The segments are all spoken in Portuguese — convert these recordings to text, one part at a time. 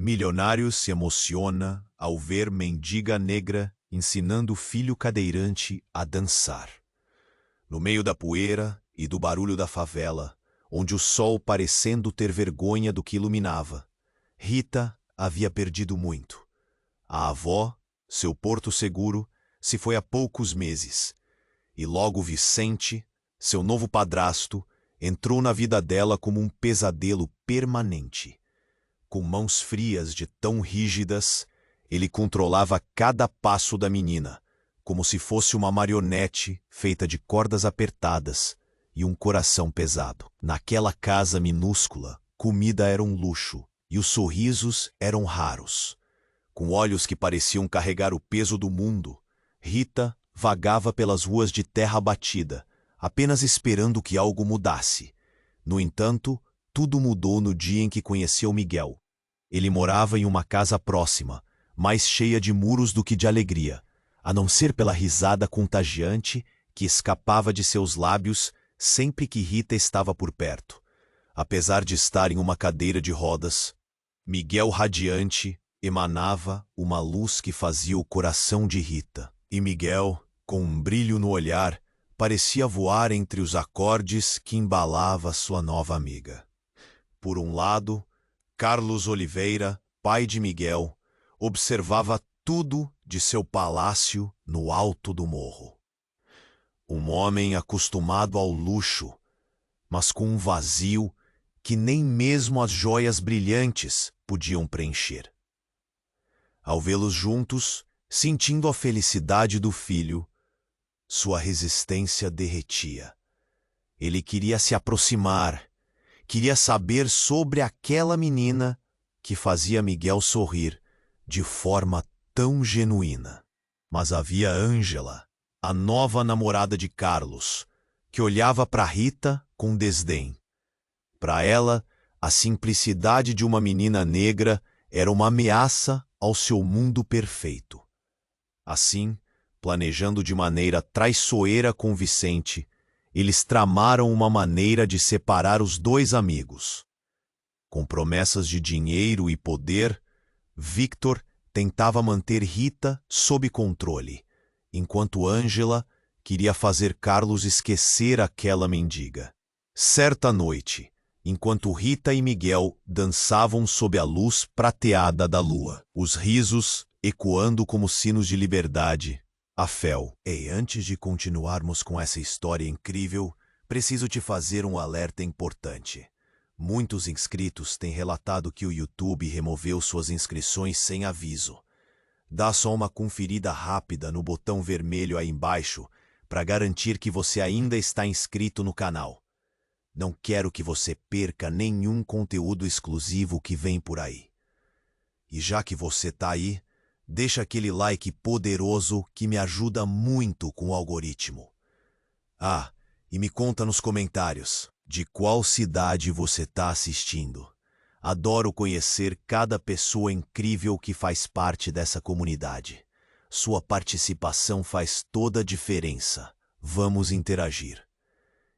Milionário se emociona ao ver mendiga negra ensinando filho cadeirante a dançar. No meio da poeira e do barulho da favela, onde o sol parecendo ter vergonha do que iluminava, Rita havia perdido muito. A avó, seu porto seguro, se foi há poucos meses, e logo Vicente, seu novo padrasto, entrou na vida dela como um pesadelo permanente. Com mãos frias de tão rígidas, ele controlava cada passo da menina, como se fosse uma marionete feita de cordas apertadas e um coração pesado. Naquela casa minúscula, comida era um luxo e os sorrisos eram raros. Com olhos que pareciam carregar o peso do mundo, Rita vagava pelas ruas de terra batida, apenas esperando que algo mudasse. No entanto, tudo mudou no dia em que conheceu Miguel. Ele morava em uma casa próxima, mais cheia de muros do que de alegria, a não ser pela risada contagiante que escapava de seus lábios sempre que Rita estava por perto. Apesar de estar em uma cadeira de rodas, Miguel radiante emanava uma luz que fazia o coração de Rita. E Miguel, com um brilho no olhar, parecia voar entre os acordes que embalava sua nova amiga. Por um lado, Carlos Oliveira, pai de Miguel, observava tudo de seu palácio no alto do morro. Um homem acostumado ao luxo, mas com um vazio que nem mesmo as joias brilhantes podiam preencher. Ao vê-los juntos, sentindo a felicidade do filho, sua resistência derretia. Ele queria se aproximar, queria saber sobre aquela menina que fazia Miguel sorrir de forma tão genuína. Mas havia Ângela, a nova namorada de Carlos, que olhava para Rita com desdém. Para ela, a simplicidade de uma menina negra era uma ameaça ao seu mundo perfeito. Assim, planejando de maneira traiçoeira com Vicente, eles tramaram uma maneira de separar os dois amigos. Com promessas de dinheiro e poder, Victor tentava manter Rita sob controle, enquanto Ângela queria fazer Carlos esquecer aquela mendiga. Certa noite, enquanto Rita e Miguel dançavam sob a luz prateada da lua, os risos ecoando como sinos de liberdade, a fel. E antes de continuarmos com essa história incrível, preciso te fazer um alerta importante. Muitos inscritos têm relatado que o YouTube removeu suas inscrições sem aviso. Dá só uma conferida rápida no botão vermelho aí embaixo para garantir que você ainda está inscrito no canal. Não quero que você perca nenhum conteúdo exclusivo que vem por aí. E já que você está aí, deixa aquele like poderoso que me ajuda muito com o algoritmo. Ah, e me conta nos comentários de qual cidade você está assistindo. Adoro conhecer cada pessoa incrível que faz parte dessa comunidade. Sua participação faz toda a diferença. Vamos interagir.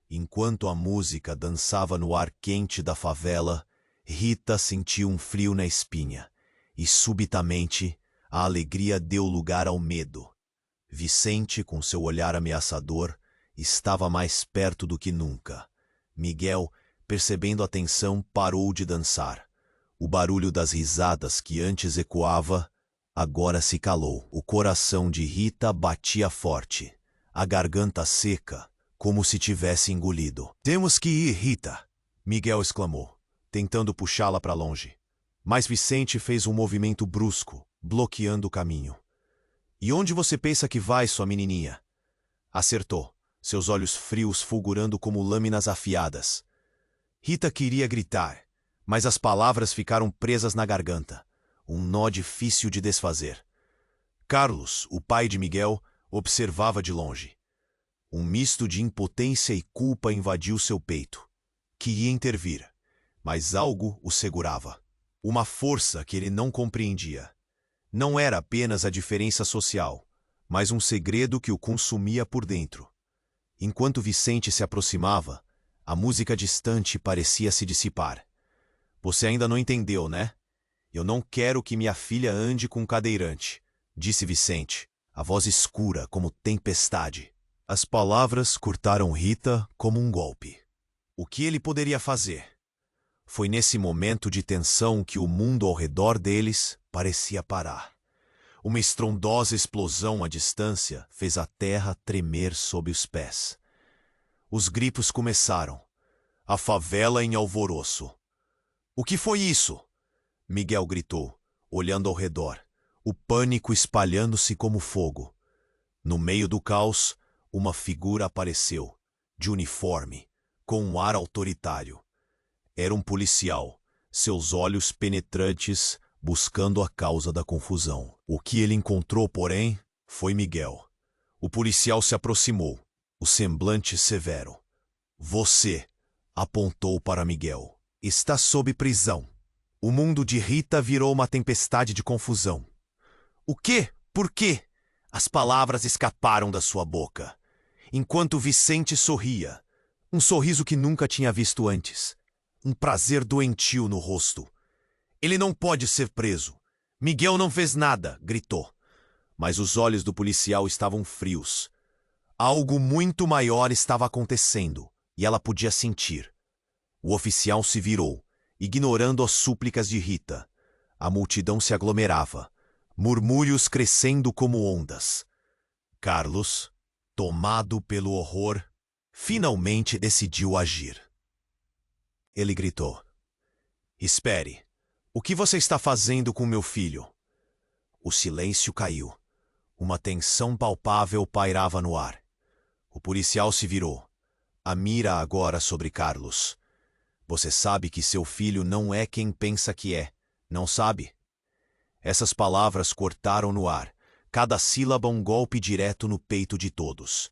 Enquanto a música dançava no ar quente da favela, Rita sentiu um frio na espinha e, subitamente, a alegria deu lugar ao medo. Vicente, com seu olhar ameaçador, estava mais perto do que nunca. Miguel, percebendo a tensão, parou de dançar. O barulho das risadas que antes ecoava, agora se calou. O coração de Rita batia forte, a garganta seca, como se tivesse engolido. "Temos que ir, Rita!" Miguel exclamou, tentando puxá-la para longe. Mas Vicente fez um movimento brusco, bloqueando o caminho. "E onde você pensa que vai, sua menininha?" Acertou, seus olhos frios fulgurando como lâminas afiadas. Rita queria gritar, mas as palavras ficaram presas na garganta, um nó difícil de desfazer. Carlos, o pai de Miguel, observava de longe. Um misto de impotência e culpa invadiu seu peito. Queria intervir, mas algo o segurava. Uma força que ele não compreendia. Não era apenas a diferença social, mas um segredo que o consumia por dentro. Enquanto Vicente se aproximava, a música distante parecia se dissipar. "Você ainda não entendeu, né? Eu não quero que minha filha ande com um cadeirante, disse Vicente, a voz escura como tempestade. As palavras cortaram Rita como um golpe. O que ele poderia fazer? Foi nesse momento de tensão que o mundo ao redor deles parecia parar. Uma estrondosa explosão à distância fez a terra tremer sob os pés. Os gritos começaram. A favela em alvoroço. O que foi isso? Miguel gritou, olhando ao redor, o pânico espalhando-se como fogo. No meio do caos, uma figura apareceu, de uniforme, com um ar autoritário. Era um policial, seus olhos penetrantes buscando a causa da confusão. O que ele encontrou, porém, foi Miguel. O policial se aproximou, o semblante severo. Você, apontou para Miguel, está sob prisão. O mundo de Rita virou uma tempestade de confusão. O quê? Por quê? As palavras escaparam da sua boca, enquanto Vicente sorria, um sorriso que nunca tinha visto antes, um prazer doentio no rosto. Ele não pode ser preso. Miguel não fez nada, gritou. Mas os olhos do policial estavam frios. Algo muito maior estava acontecendo, e ela podia sentir. O oficial se virou, ignorando as súplicas de Rita. A multidão se aglomerava, murmúrios crescendo como ondas. Carlos, tomado pelo horror, finalmente decidiu agir. Ele gritou: Espere, o que você está fazendo com meu filho? O silêncio caiu. Uma tensão palpável pairava no ar. O policial se virou, a mira agora sobre Carlos. Você sabe que seu filho não é quem pensa que é, não sabe? Essas palavras cortaram no ar, cada sílaba um golpe direto no peito de todos.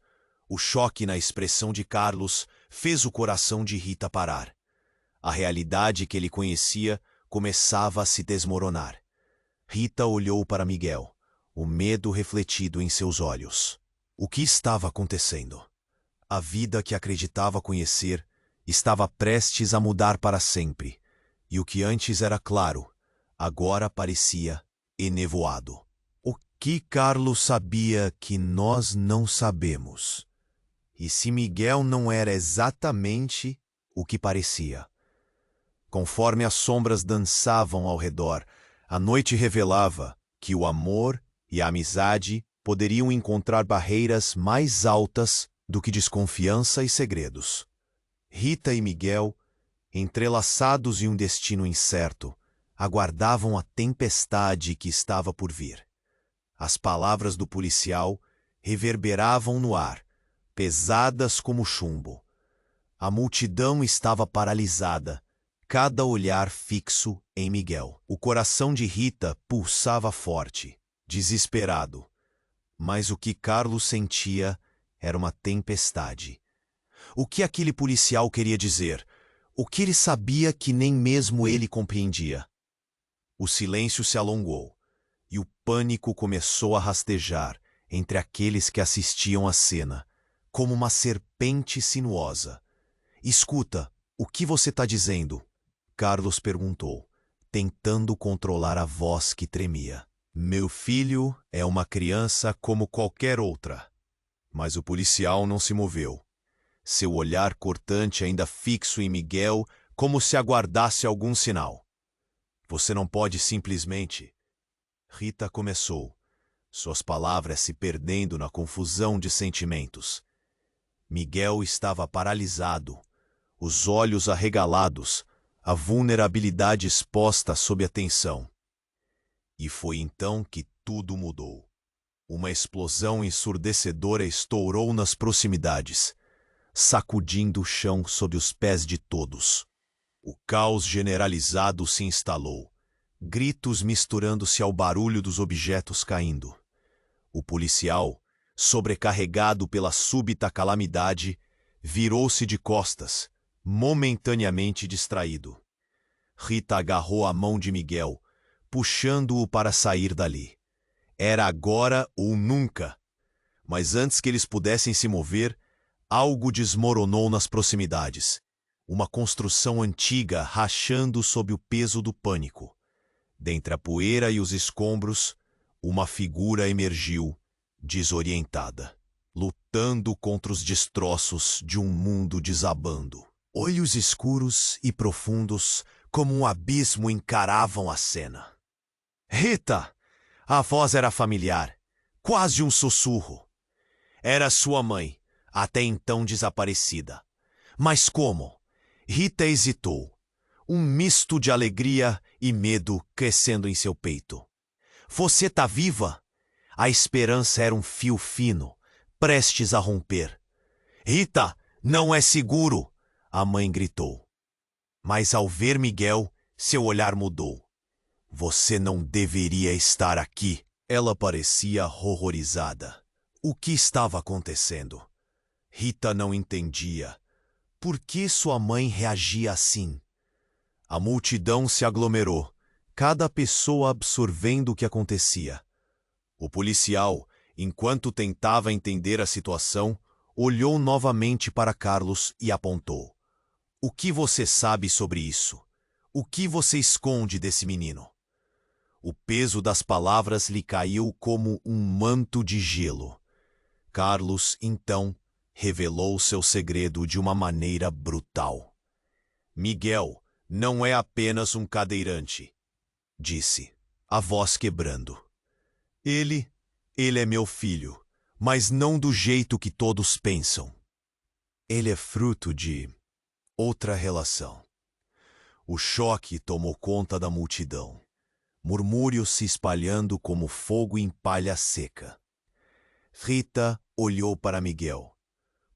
O choque na expressão de Carlos fez o coração de Rita parar. A realidade que ele conhecia começava a se desmoronar. Rita olhou para Miguel, o medo refletido em seus olhos. O que estava acontecendo? A vida que acreditava conhecer estava prestes a mudar para sempre, e o que antes era claro, agora parecia enevoado. O que Carlos sabia que nós não sabemos? E se Miguel não era exatamente o que parecia? Conforme as sombras dançavam ao redor, a noite revelava que o amor e a amizade poderiam encontrar barreiras mais altas do que desconfiança e segredos. Rita e Miguel, entrelaçados em um destino incerto, aguardavam a tempestade que estava por vir. As palavras do policial reverberavam no ar, pesadas como chumbo. A multidão estava paralisada, cada olhar fixo em Miguel. O coração de Rita pulsava forte, desesperado. Mas o que Carlos sentia era uma tempestade. O que aquele policial queria dizer? O que ele sabia que nem mesmo ele compreendia? O silêncio se alongou, e o pânico começou a rastejar entre aqueles que assistiam à cena, como uma serpente sinuosa. Escuta, o que você está dizendo? Carlos perguntou, tentando controlar a voz que tremia. Meu filho é uma criança como qualquer outra. Mas o policial não se moveu. Seu olhar cortante ainda fixo em Miguel, como se aguardasse algum sinal. Você não pode simplesmente... Rita começou, suas palavras se perdendo na confusão de sentimentos. Miguel estava paralisado, os olhos arregalados, a vulnerabilidade exposta sob a tensão. E foi então que tudo mudou. Uma explosão ensurdecedora estourou nas proximidades, sacudindo o chão sob os pés de todos. O caos generalizado se instalou, gritos misturando-se ao barulho dos objetos caindo. O policial, sobrecarregado pela súbita calamidade, virou-se de costas, momentaneamente distraído. Rita agarrou a mão de Miguel, puxando-o para sair dali. Era agora ou nunca. Mas antes que eles pudessem se mover, algo desmoronou nas proximidades. Uma construção antiga rachando sob o peso do pânico. Dentre a poeira e os escombros, uma figura emergiu, desorientada, lutando contra os destroços de um mundo desabando. Olhos escuros e profundos, como um abismo, encaravam a cena. Rita! A voz era familiar, quase um sussurro. Era sua mãe, até então desaparecida. Mas como? Rita hesitou. Um misto de alegria e medo crescendo em seu peito. Você tá viva? A esperança era um fio fino, prestes a romper. Rita, não é seguro! A mãe gritou. Mas ao ver Miguel, seu olhar mudou. Você não deveria estar aqui. Ela parecia horrorizada. O que estava acontecendo? Rita não entendia. Por que sua mãe reagia assim? A multidão se aglomerou, cada pessoa absorvendo o que acontecia. O policial, enquanto tentava entender a situação, olhou novamente para Carlos e apontou. O que você sabe sobre isso? O que você esconde desse menino? O peso das palavras lhe caiu como um manto de gelo. Carlos, então, revelou seu segredo de uma maneira brutal. Miguel não é apenas um cadeirante, disse, a voz quebrando. Ele é meu filho, mas não do jeito que todos pensam. Ele é fruto de outra relação. O choque tomou conta da multidão. Murmúrios se espalhando como fogo em palha seca. Rita olhou para Miguel,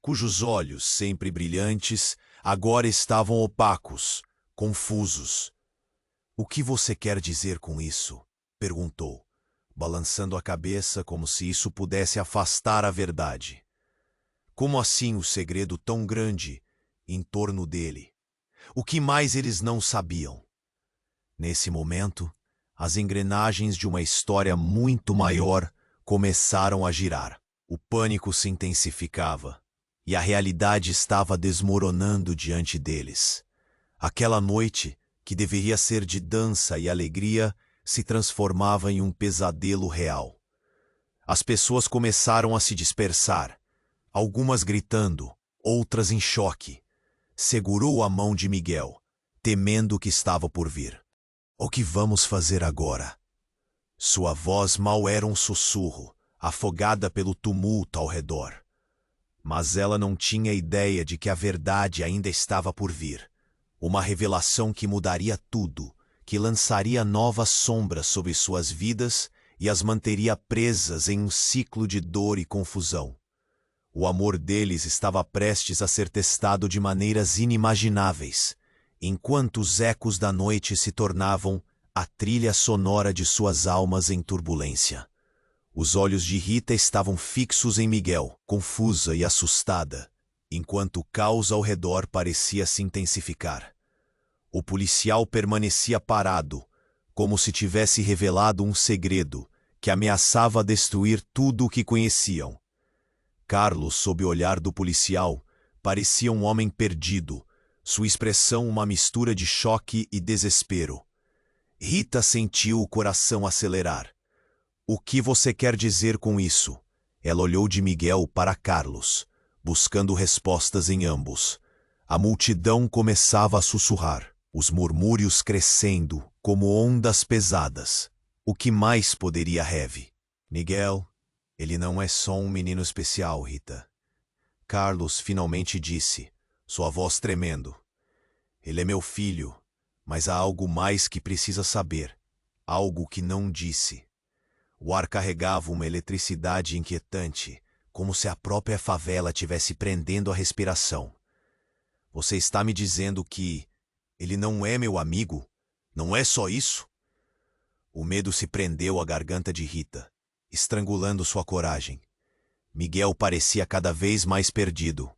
cujos olhos, sempre brilhantes, agora estavam opacos, confusos. O que você quer dizer com isso? Perguntou, balançando a cabeça como se isso pudesse afastar a verdade. Como assim o segredo tão grande em torno dele? O que mais eles não sabiam? Nesse momento, as engrenagens de uma história muito maior começaram a girar. O pânico se intensificava e a realidade estava desmoronando diante deles. Aquela noite, que deveria ser de dança e alegria, se transformava em um pesadelo real. As pessoas começaram a se dispersar, algumas gritando, outras em choque. Segurou a mão de Miguel, temendo o que estava por vir. O que vamos fazer agora? Sua voz mal era um sussurro, afogada pelo tumulto ao redor. Mas ela não tinha ideia de que a verdade ainda estava por vir. Uma revelação que mudaria tudo, que lançaria novas sombras sobre suas vidas e as manteria presas em um ciclo de dor e confusão. O amor deles estava prestes a ser testado de maneiras inimagináveis, enquanto os ecos da noite se tornavam a trilha sonora de suas almas em turbulência. Os olhos de Rita estavam fixos em Miguel, confusa e assustada, enquanto o caos ao redor parecia se intensificar. O policial permanecia parado, como se tivesse revelado um segredo que ameaçava destruir tudo o que conheciam. Carlos, sob o olhar do policial, parecia um homem perdido, sua expressão uma mistura de choque e desespero. Rita sentiu o coração acelerar. O que você quer dizer com isso? Ela olhou de Miguel para Carlos, buscando respostas em ambos. A multidão começava a sussurrar, os murmúrios crescendo como ondas pesadas. O que mais poderia Heavy? Miguel, ele não é só um menino especial, Rita. Carlos finalmente disse, sua voz tremendo. Ele é meu filho, mas há algo mais que precisa saber, algo que não disse. O ar carregava uma eletricidade inquietante, como se a própria favela tivesse prendendo a respiração. Você está me dizendo que ele não é meu amigo? Não é só isso? O medo se prendeu à garganta de Rita, estrangulando sua coragem. Miguel parecia cada vez mais perdido.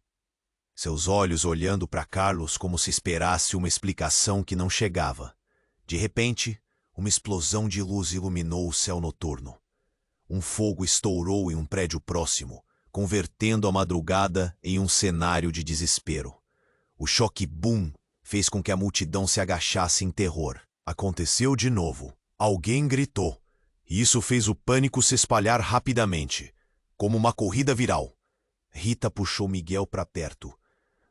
Seus olhos olhando para Carlos como se esperasse uma explicação que não chegava. De repente, uma explosão de luz iluminou o céu noturno. Um fogo estourou em um prédio próximo, convertendo a madrugada em um cenário de desespero. O choque boom fez com que a multidão se agachasse em terror. Aconteceu de novo. Alguém gritou, e isso fez o pânico se espalhar rapidamente, como uma corrida viral. Rita puxou Miguel para perto.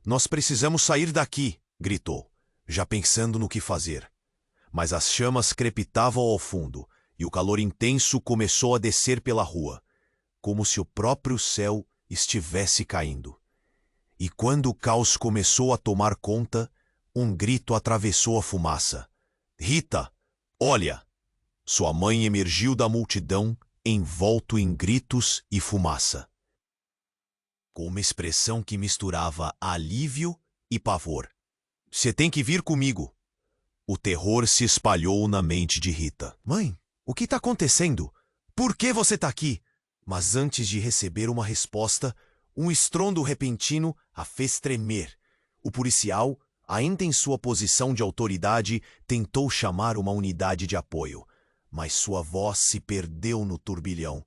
Nós precisamos sair daqui, gritou, já pensando no que fazer. Mas as chamas crepitavam ao fundo, e o calor intenso começou a descer pela rua, como se o próprio céu estivesse caindo. E quando o caos começou a tomar conta, um grito atravessou a fumaça. Rita, olha! Sua mãe emergiu da multidão, envolto em gritos e fumaça, com uma expressão que misturava alívio e pavor. Você tem que vir comigo. O terror se espalhou na mente de Rita. Mãe, o que está acontecendo? Por que você está aqui? Mas antes de receber uma resposta, um estrondo repentino a fez tremer. O policial, ainda em sua posição de autoridade, tentou chamar uma unidade de apoio, mas sua voz se perdeu no turbilhão.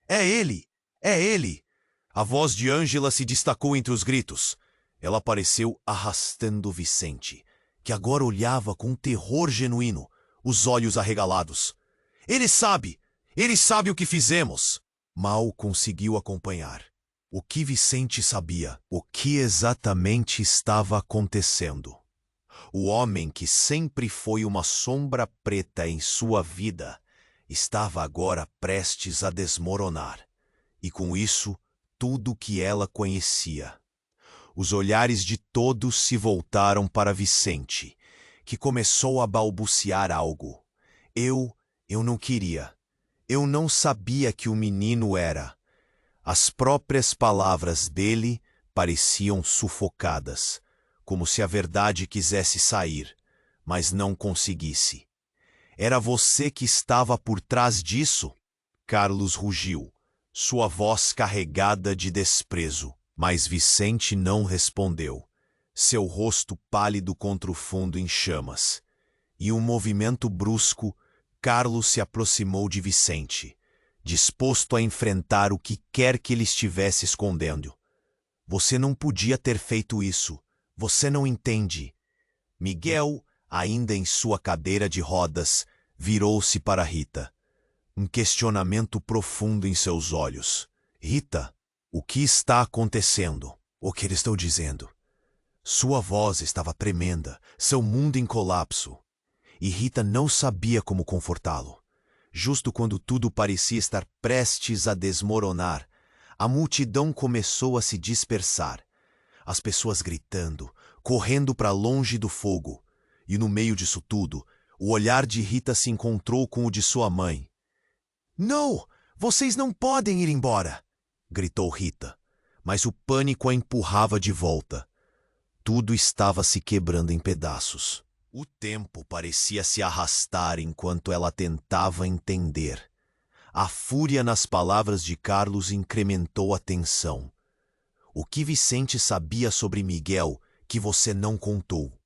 É ele! É ele! A voz de Ângela se destacou entre os gritos. Ela apareceu arrastando Vicente, que agora olhava com terror genuíno, os olhos arregalados. Ele sabe! Ele sabe o que fizemos! Mal conseguiu acompanhar. O que Vicente sabia? O que exatamente estava acontecendo? O homem que sempre foi uma sombra preta em sua vida estava agora prestes a desmoronar. E com isso, tudo que ela conhecia. Os olhares de todos se voltaram para Vicente, que começou a balbuciar algo. Eu não queria. Eu não sabia que o menino era. As próprias palavras dele pareciam sufocadas, como se a verdade quisesse sair, mas não conseguisse. Era você que estava por trás disso? Carlos rugiu, sua voz carregada de desprezo. Mas Vicente não respondeu, seu rosto pálido contra o fundo em chamas. Em um movimento brusco, Carlos se aproximou de Vicente, disposto a enfrentar o que quer que ele estivesse escondendo. Você não podia ter feito isso. Você não entende. Miguel, ainda em sua cadeira de rodas, virou-se para Rita. Um questionamento profundo em seus olhos. Rita, o que está acontecendo? O que eles estão dizendo? Sua voz estava tremenda, seu mundo em colapso. E Rita não sabia como confortá-lo. Justo quando tudo parecia estar prestes a desmoronar, a multidão começou a se dispersar. As pessoas gritando, correndo para longe do fogo. E no meio disso tudo, o olhar de Rita se encontrou com o de sua mãe. Não! Vocês não podem ir embora! Gritou Rita, mas o pânico a empurrava de volta. Tudo estava se quebrando em pedaços. O tempo parecia se arrastar enquanto ela tentava entender. A fúria nas palavras de Carlos incrementou a tensão. O que Vicente sabia sobre Miguel que você não contou?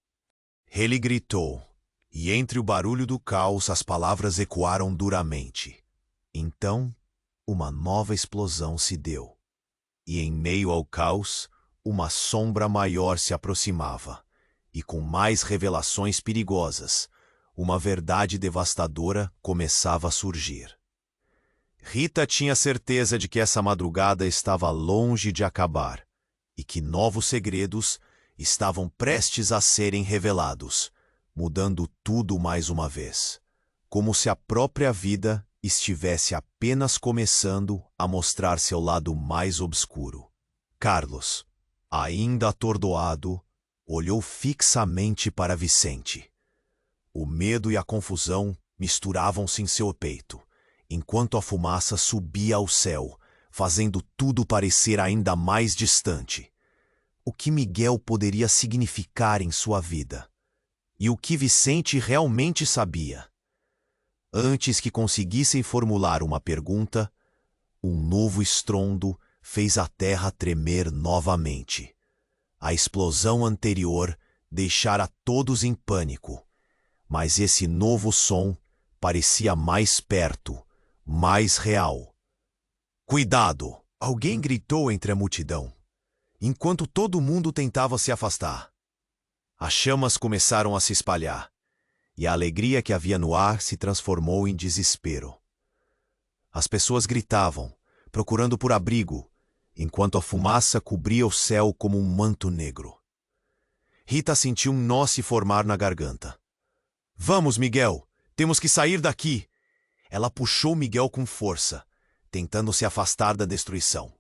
Ele gritou, e entre o barulho do caos as palavras ecoaram duramente. Então, uma nova explosão se deu. E em meio ao caos, uma sombra maior se aproximava. E com mais revelações perigosas, uma verdade devastadora começava a surgir. Rita tinha certeza de que essa madrugada estava longe de acabar e que novos segredos estavam prestes a serem revelados, mudando tudo mais uma vez, como se a própria vida estivesse apenas começando a mostrar seu lado mais obscuro. Carlos, ainda atordoado, olhou fixamente para Vicente. O medo e a confusão misturavam-se em seu peito, enquanto a fumaça subia ao céu, fazendo tudo parecer ainda mais distante. O que Miguel poderia significar em sua vida? E o que Vicente realmente sabia? Antes que conseguissem formular uma pergunta, um novo estrondo fez a terra tremer novamente. A explosão anterior deixara todos em pânico, mas esse novo som parecia mais perto, mais real. Cuidado! Alguém gritou entre a multidão, enquanto todo mundo tentava se afastar. As chamas começaram a se espalhar, e a alegria que havia no ar se transformou em desespero. As pessoas gritavam, procurando por abrigo, enquanto a fumaça cobria o céu como um manto negro. Rita sentiu um nó se formar na garganta. Vamos, Miguel! Temos que sair daqui! Ela puxou Miguel com força, tentando se afastar da destruição.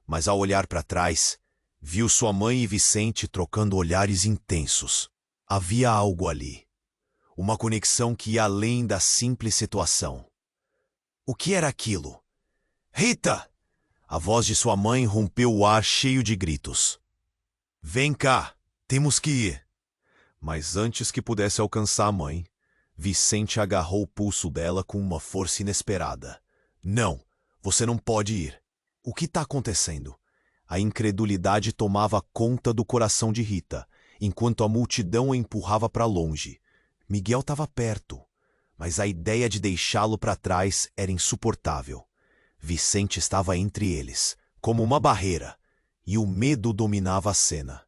Mas ao olhar para trás, viu sua mãe e Vicente trocando olhares intensos. Havia algo ali. Uma conexão que ia além da simples situação. O que era aquilo? Rita! A voz de sua mãe rompeu o ar cheio de gritos. Vem cá, temos que ir. Mas antes que pudesse alcançar a mãe, Vicente agarrou o pulso dela com uma força inesperada. Não, você não pode ir. O que está acontecendo? A incredulidade tomava conta do coração de Rita, enquanto a multidão a empurrava para longe. Miguel estava perto, mas a ideia de deixá-lo para trás era insuportável. Vicente estava entre eles, como uma barreira, e o medo dominava a cena.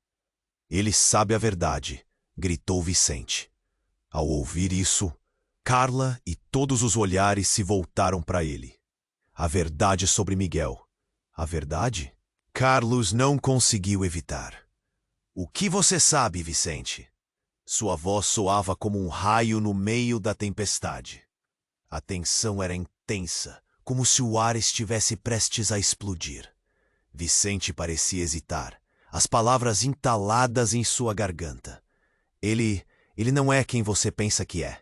Ele sabe a verdade, gritou Vicente. Ao ouvir isso, Carla e todos os olhares se voltaram para ele. A verdade sobre Miguel. A verdade? Carlos não conseguiu evitar. O que você sabe, Vicente? Sua voz soava como um raio no meio da tempestade. A tensão era intensa, como se o ar estivesse prestes a explodir. Vicente parecia hesitar, as palavras entaladas em sua garganta. Ele não é quem você pensa que é.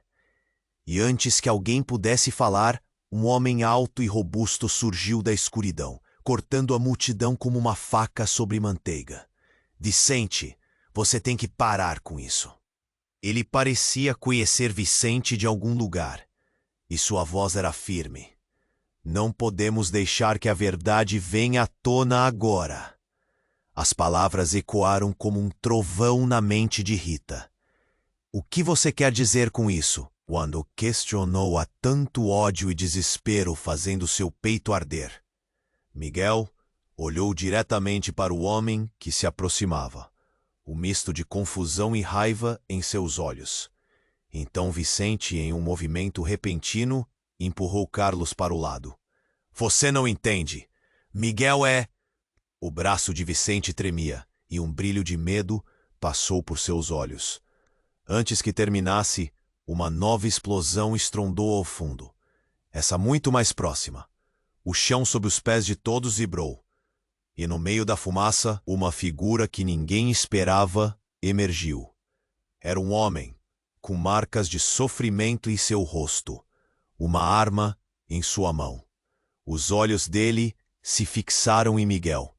E antes que alguém pudesse falar, um homem alto e robusto surgiu da escuridão, cortando a multidão como uma faca sobre manteiga. Vicente, você tem que parar com isso. Ele parecia conhecer Vicente de algum lugar, e sua voz era firme. Não podemos deixar que a verdade venha à tona agora. As palavras ecoaram como um trovão na mente de Rita. O que você quer dizer com isso? Quando questionou a tanto ódio e desespero fazendo seu peito arder. Miguel olhou diretamente para o homem que se aproximava, o misto de confusão e raiva em seus olhos. Então Vicente, em um movimento repentino, empurrou Carlos para o lado. Você não entende. Miguel é... O braço de Vicente tremia e um brilho de medo passou por seus olhos. Antes que terminasse, uma nova explosão estrondou ao fundo. Essa muito mais próxima. O chão sob os pés de todos vibrou. E no meio da fumaça, uma figura que ninguém esperava emergiu. Era um homem, com marcas de sofrimento em seu rosto, uma arma em sua mão. Os olhos dele se fixaram em Miguel.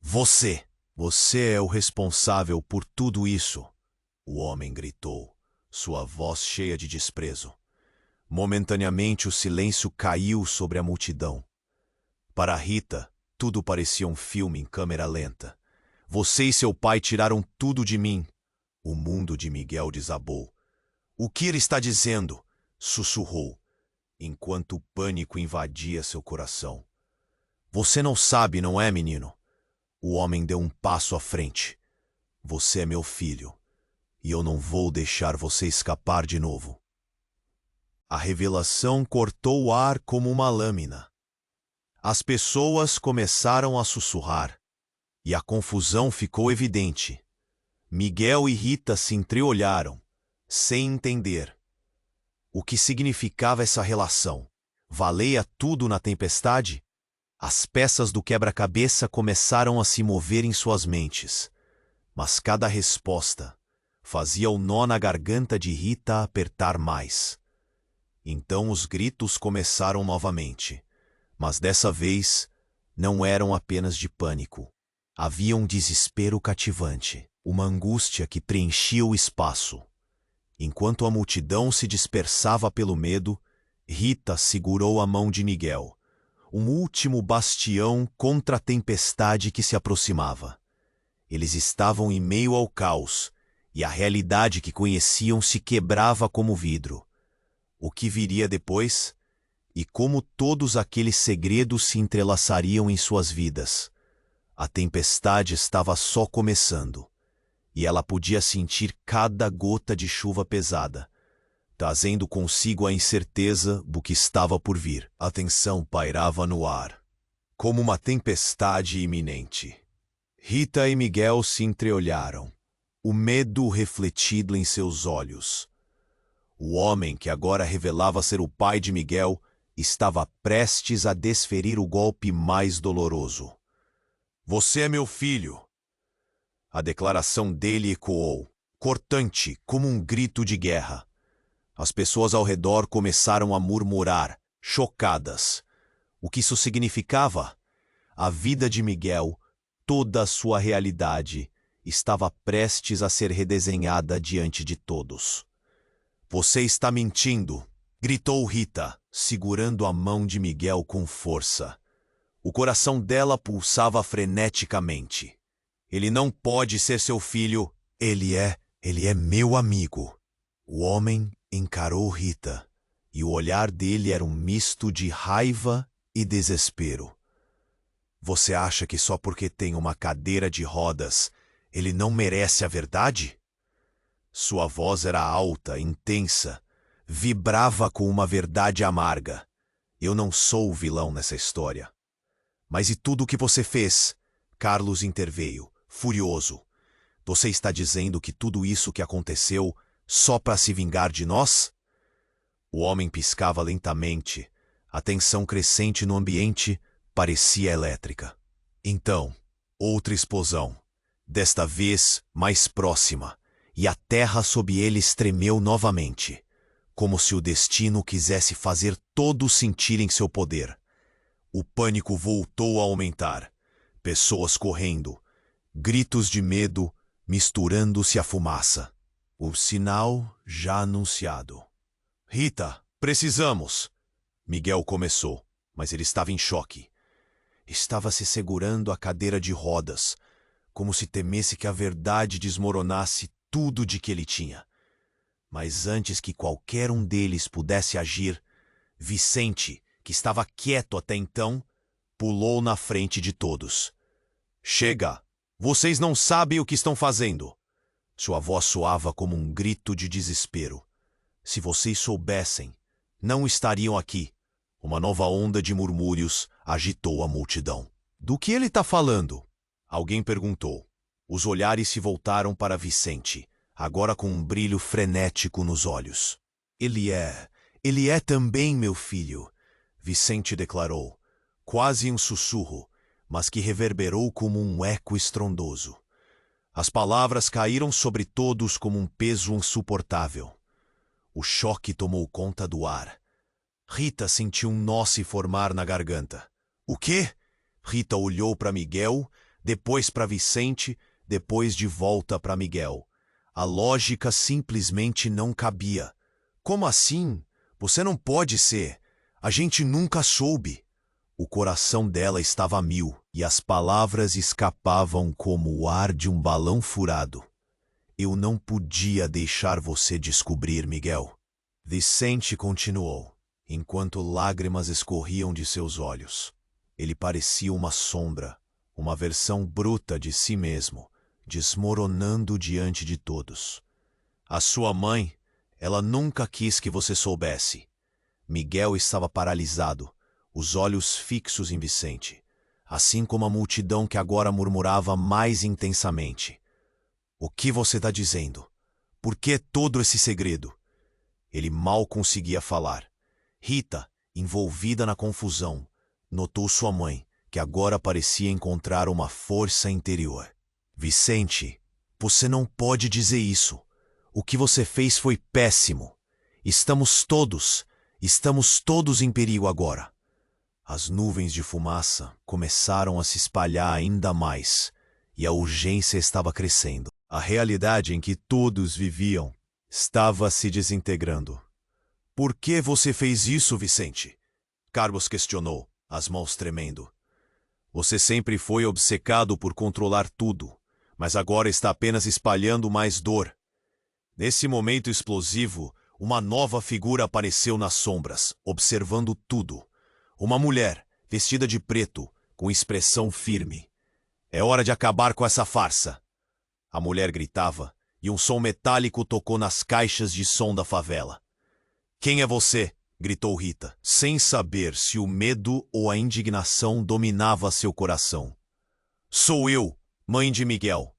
Você é o responsável por tudo isso, o homem gritou, sua voz cheia de desprezo. Momentaneamente o silêncio caiu sobre a multidão. Para Rita, tudo parecia um filme em câmera lenta. Você e seu pai tiraram tudo de mim. O mundo de Miguel desabou. O que ele está dizendo? Sussurrou, enquanto o pânico invadia seu coração. Você não sabe, não é, menino? O homem deu um passo à frente. Você é meu filho, e eu não vou deixar você escapar de novo. A revelação cortou o ar como uma lâmina. As pessoas começaram a sussurrar, e a confusão ficou evidente. Miguel e Rita se entreolharam, sem entender. O que significava essa relação? Valia tudo na tempestade? As peças do quebra-cabeça começaram a se mover em suas mentes, mas cada resposta fazia o nó na garganta de Rita apertar mais. Então os gritos começaram novamente, mas dessa vez não eram apenas de pânico. Havia um desespero cativante, uma angústia que preenchia o espaço. Enquanto a multidão se dispersava pelo medo, Rita segurou a mão de Miguel, um último bastião contra a tempestade que se aproximava. Eles estavam em meio ao caos, e a realidade que conheciam se quebrava como vidro. O que viria depois? E como todos aqueles segredos se entrelaçariam em suas vidas? A tempestade estava só começando, e ela podia sentir cada gota de chuva pesada, trazendo consigo a incerteza do que estava por vir. A tensão pairava no ar, como uma tempestade iminente. Rita e Miguel se entreolharam, o medo refletido em seus olhos. O homem que agora revelava ser o pai de Miguel estava prestes a desferir o golpe mais doloroso. "Você é meu filho!" A declaração dele ecoou, cortante como um grito de guerra. As pessoas ao redor começaram a murmurar, chocadas. O que isso significava? A vida de Miguel, toda a sua realidade, estava prestes a ser redesenhada diante de todos. "Você está mentindo!" gritou Rita, segurando a mão de Miguel com força. O coração dela pulsava freneticamente. "Ele não pode ser seu filho. Ele é meu amigo." O homem encarou Rita, e o olhar dele era um misto de raiva e desespero. "Você acha que só porque tem uma cadeira de rodas, ele não merece a verdade?" Sua voz era alta, intensa, vibrava com uma verdade amarga. "Eu não sou o vilão nessa história." "Mas e tudo o que você fez?" Carlos interveio, furioso. "Você está dizendo que tudo isso que aconteceu só para se vingar de nós?" O homem piscava lentamente. A tensão crescente no ambiente parecia elétrica. Então, outra explosão, desta vez mais próxima, e a terra sob eles tremeu novamente, como se o destino quisesse fazer todos sentirem seu poder. O pânico voltou a aumentar. Pessoas correndo, gritos de medo misturando-se à fumaça. O sinal já anunciado. "Rita, precisamos!" Miguel começou, mas ele estava em choque. Estava se segurando a cadeira de rodas, como se temesse que a verdade desmoronasse tudo de que ele tinha. Mas antes que qualquer um deles pudesse agir, Vicente, que estava quieto até então, pulou na frente de todos. "Chega! Vocês não sabem o que estão fazendo!" Sua voz soava como um grito de desespero. "Se vocês soubessem, não estariam aqui." Uma nova onda de murmúrios agitou a multidão. "Do que ele está falando?" Alguém perguntou. Os olhares se voltaram para Vicente, agora com um brilho frenético nos olhos. Ele é também meu filho," Vicente declarou, quase um sussurro, mas que reverberou como um eco estrondoso. As palavras caíram sobre todos como um peso insuportável. O choque tomou conta do ar. Rita sentiu um nó se formar na garganta. "O quê?" Rita olhou para Miguel, depois para Vicente, depois de volta para Miguel. A lógica simplesmente não cabia. "Como assim? Você não pode ser. A gente nunca soube." O coração dela estava a mil, e as palavras escapavam como o ar de um balão furado. "Eu não podia deixar você descobrir, Miguel." Vicente continuou, enquanto lágrimas escorriam de seus olhos. Ele parecia uma sombra, uma versão bruta de si mesmo, desmoronando diante de todos. "A sua mãe, ela nunca quis que você soubesse." Miguel estava paralisado, os olhos fixos em Vicente, assim como a multidão que agora murmurava mais intensamente. "O que você está dizendo? Por que todo esse segredo?" Ele mal conseguia falar. Rita, envolvida na confusão, notou sua mãe, que agora parecia encontrar uma força interior. "Vicente, você não pode dizer isso. O que você fez foi péssimo. Estamos todos em perigo agora." As nuvens de fumaça começaram a se espalhar ainda mais, e a urgência estava crescendo. A realidade em que todos viviam estava se desintegrando. "Por que você fez isso, Vicente?" Carlos questionou, as mãos tremendo. "Você sempre foi obcecado por controlar tudo, mas agora está apenas espalhando mais dor." Nesse momento explosivo, uma nova figura apareceu nas sombras, observando tudo. Uma mulher, vestida de preto, com expressão firme. "É hora de acabar com essa farsa." A mulher gritava, e um som metálico tocou nas caixas de som da favela. Quem é você? Gritou Rita, sem saber se o medo ou a indignação dominava seu coração. Sou eu, mãe de Miguel.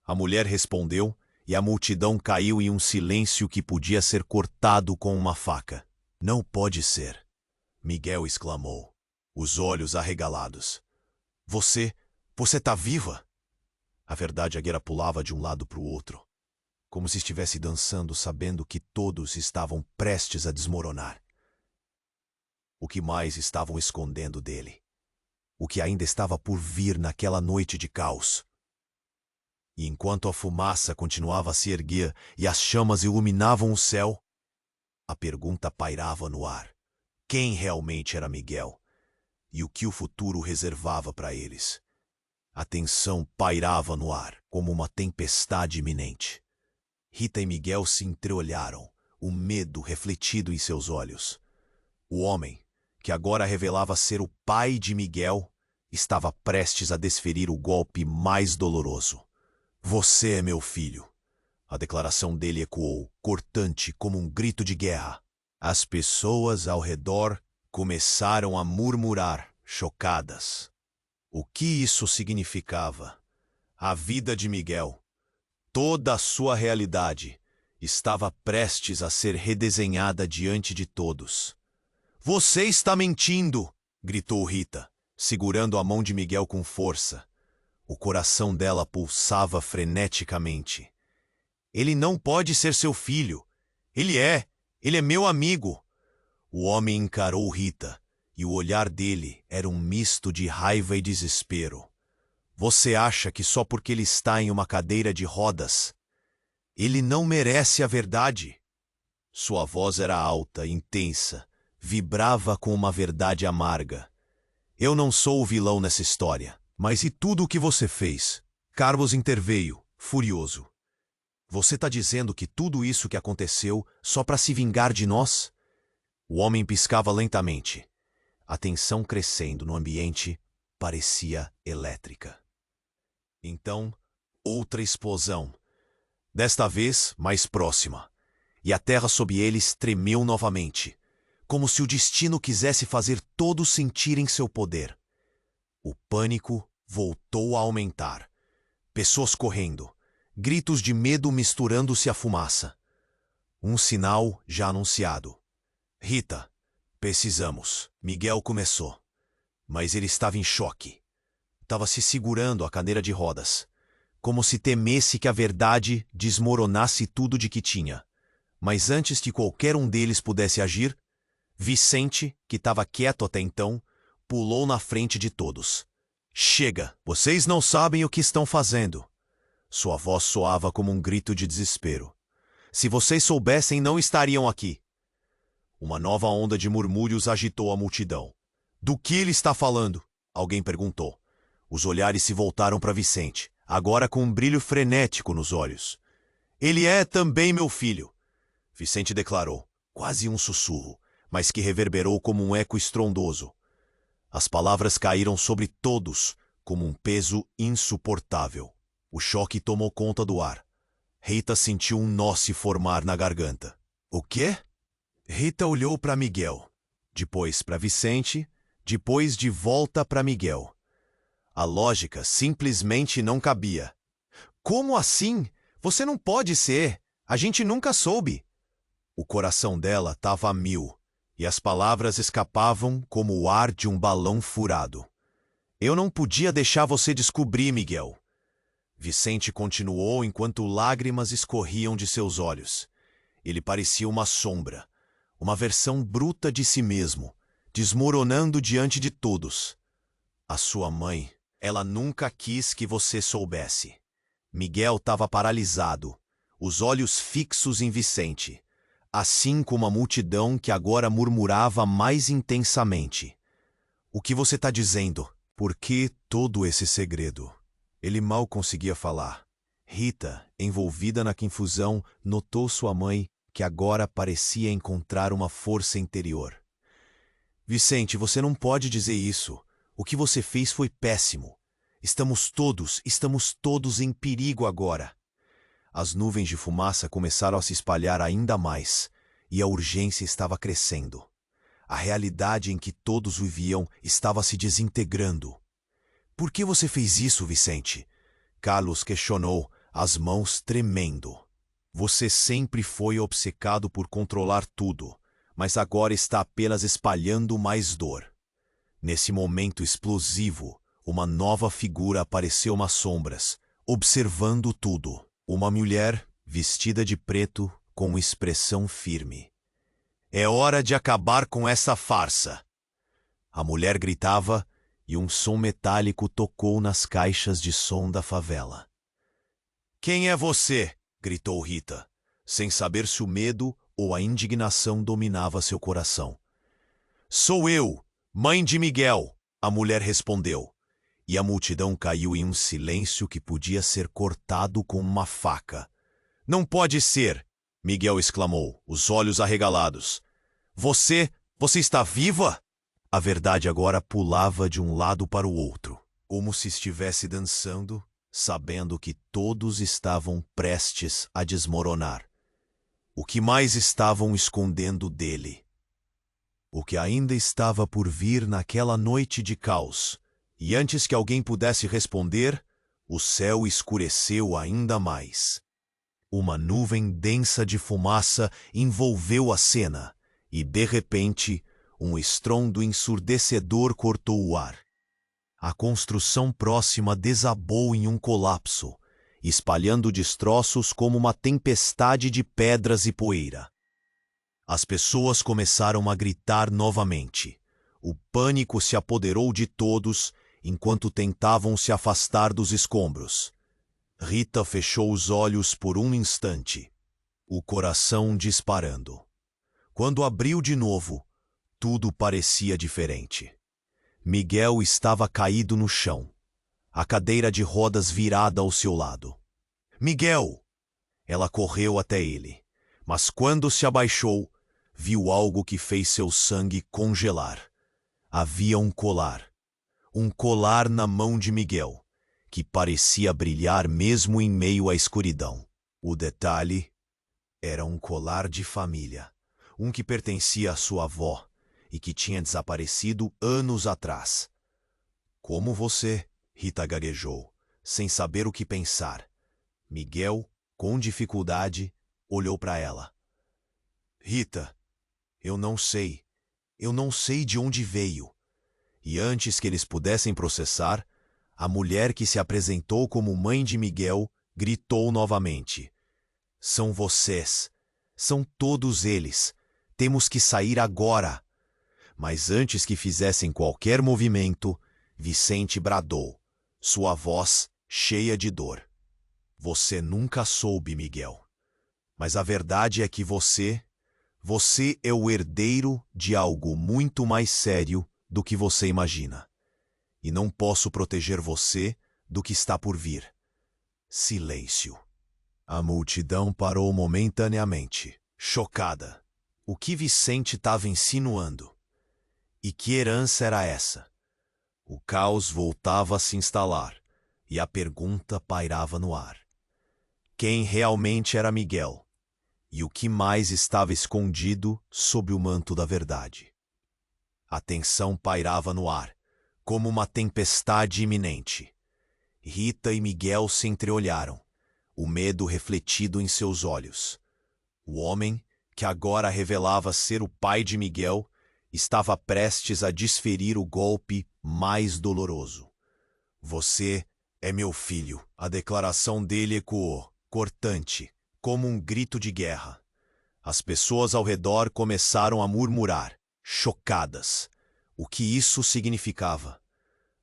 A mulher respondeu, e a multidão caiu em um silêncio que podia ser cortado com uma faca. Não pode ser, Miguel exclamou, os olhos arregalados. Você tá viva? A verdadeira pulava de um lado para o outro, como se estivesse dançando, sabendo que todos estavam prestes a desmoronar. O que mais estavam escondendo dele? O que ainda estava por vir naquela noite de caos? E enquanto a fumaça continuava a se erguer e as chamas iluminavam o céu, a pergunta pairava no ar. Quem realmente era Miguel? E o que o futuro reservava para eles? A tensão pairava no ar, como uma tempestade iminente. Rita e Miguel se entreolharam, o medo refletido em seus olhos. O homem, que agora revelava ser o pai de Miguel, estava prestes a desferir o golpe mais doloroso. Você é meu filho. A declaração dele ecoou, cortante como um grito de guerra. As pessoas ao redor começaram a murmurar, chocadas. O que isso significava? A vida de Miguel, toda a sua realidade, estava prestes a ser redesenhada diante de todos. Você está mentindo! Gritou Rita, segurando a mão de Miguel com força. O coração dela pulsava freneticamente. Ele não pode ser seu filho. Ele é meu amigo. O homem encarou Rita, e o olhar dele era um misto de raiva e desespero. Você acha que só porque ele está em uma cadeira de rodas, ele não merece a verdade? Sua voz era alta, intensa, vibrava com uma verdade amarga. Eu não sou o vilão nessa história. Mas e tudo o que você fez? Carlos interveio, furioso. Você está dizendo que tudo isso que aconteceu só para se vingar de nós? O homem piscava lentamente. A tensão crescendo no ambiente parecia elétrica. Então, outra explosão. Desta vez, mais próxima. E a terra sob eles tremeu novamente, como se o destino quisesse fazer todos sentirem seu poder. O pânico voltou a aumentar. Pessoas correndo, gritos de medo misturando-se à fumaça. Um sinal já anunciado. Rita, precisamos. Miguel começou. Mas ele estava em choque. Estava se segurando a cadeira de rodas, como se temesse que a verdade desmoronasse tudo de que tinha. Mas antes que qualquer um deles pudesse agir, Vicente, que estava quieto até então, pulou na frente de todos. Chega! Vocês não sabem o que estão fazendo. Sua voz soava como um grito de desespero. Se vocês soubessem, não estariam aqui. Uma nova onda de murmúrios agitou a multidão. Do que ele está falando? Alguém perguntou. Os olhares se voltaram para Vicente, agora com um brilho frenético nos olhos. Ele é também meu filho, Vicente declarou, quase um sussurro, mas que reverberou como um eco estrondoso. As palavras caíram sobre todos como um peso insuportável. O choque tomou conta do ar. Rita sentiu um nó se formar na garganta. O quê? Rita olhou para Miguel, depois para Vicente, depois de volta para Miguel. A lógica simplesmente não cabia. Como assim? Você não pode ser. A gente nunca soube. O coração dela estava a mil. E as palavras escapavam como o ar de um balão furado. Eu não podia deixar você descobrir, Miguel. Vicente continuou enquanto lágrimas escorriam de seus olhos. Ele parecia uma sombra, uma versão bruta de si mesmo, desmoronando diante de todos. A sua mãe, ela nunca quis que você soubesse. Miguel estava paralisado, os olhos fixos em Vicente, assim como a multidão que agora murmurava mais intensamente. O que você está dizendo? Por que todo esse segredo? Ele mal conseguia falar. Rita, envolvida na confusão, notou sua mãe, que agora parecia encontrar uma força interior. Vicente, você não pode dizer isso. O que você fez foi péssimo. Estamos todos em perigo agora. As nuvens de fumaça começaram a se espalhar ainda mais, e a urgência estava crescendo. A realidade em que todos viviam estava se desintegrando. Por que você fez isso, Vicente? Carlos questionou, as mãos tremendo. Você sempre foi obcecado por controlar tudo, mas agora está apenas espalhando mais dor. Nesse momento explosivo, uma nova figura apareceu nas sombras, observando tudo. Uma mulher, vestida de preto, com expressão firme. É hora de acabar com essa farsa! A mulher gritava e um som metálico tocou nas caixas de som da favela. Quem é você? Gritou Rita, sem saber se o medo ou a indignação dominava seu coração. Sou eu, mãe de Miguel, a mulher respondeu. E a multidão caiu em um silêncio que podia ser cortado com uma faca. Não pode ser! Miguel exclamou, os olhos arregalados. Você está viva? A verdade agora pulava de um lado para o outro, como se estivesse dançando, sabendo que todos estavam prestes a desmoronar. O que mais estavam escondendo dele? O que ainda estava por vir naquela noite de caos? E antes que alguém pudesse responder, o céu escureceu ainda mais. Uma nuvem densa de fumaça envolveu a cena, e, de repente, um estrondo ensurdecedor cortou o ar. A construção próxima desabou em um colapso, espalhando destroços como uma tempestade de pedras e poeira. As pessoas começaram a gritar novamente. O pânico se apoderou de todos, enquanto tentavam se afastar dos escombros. Rita fechou os olhos por um instante, o coração disparando. Quando abriu de novo, tudo parecia diferente. Miguel estava caído no chão, a cadeira de rodas virada ao seu lado. Miguel! Ela correu até ele, mas quando se abaixou, viu algo que fez seu sangue congelar. Havia um colar na mão de Miguel, que parecia brilhar mesmo em meio à escuridão. O detalhe era um colar de família, um que pertencia à sua avó e que tinha desaparecido anos atrás. Como você? Rita gaguejou, sem saber o que pensar. Miguel, com dificuldade, olhou para ela. Rita, eu não sei de onde veio. E antes que eles pudessem processar, a mulher que se apresentou como mãe de Miguel gritou novamente. São vocês. São todos eles. Temos que sair agora. Mas antes que fizessem qualquer movimento, Vicente bradou, sua voz cheia de dor. Você nunca soube, Miguel. Mas a verdade é que você é o herdeiro de algo muito mais sério do que você imagina. E não posso proteger você do que está por vir. Silêncio. A multidão parou momentaneamente, chocada. O que Vicente estava insinuando? E que herança era essa? O caos voltava a se instalar, e a pergunta pairava no ar. Quem realmente era Miguel? E o que mais estava escondido sob o manto da verdade? A tensão pairava no ar, como uma tempestade iminente. Rita e Miguel se entreolharam, o medo refletido em seus olhos. O homem, que agora revelava ser o pai de Miguel, estava prestes a desferir o golpe mais doloroso. Você é meu filho. A declaração dele ecoou, cortante, como um grito de guerra. As pessoas ao redor começaram a murmurar, chocadas. O que isso significava?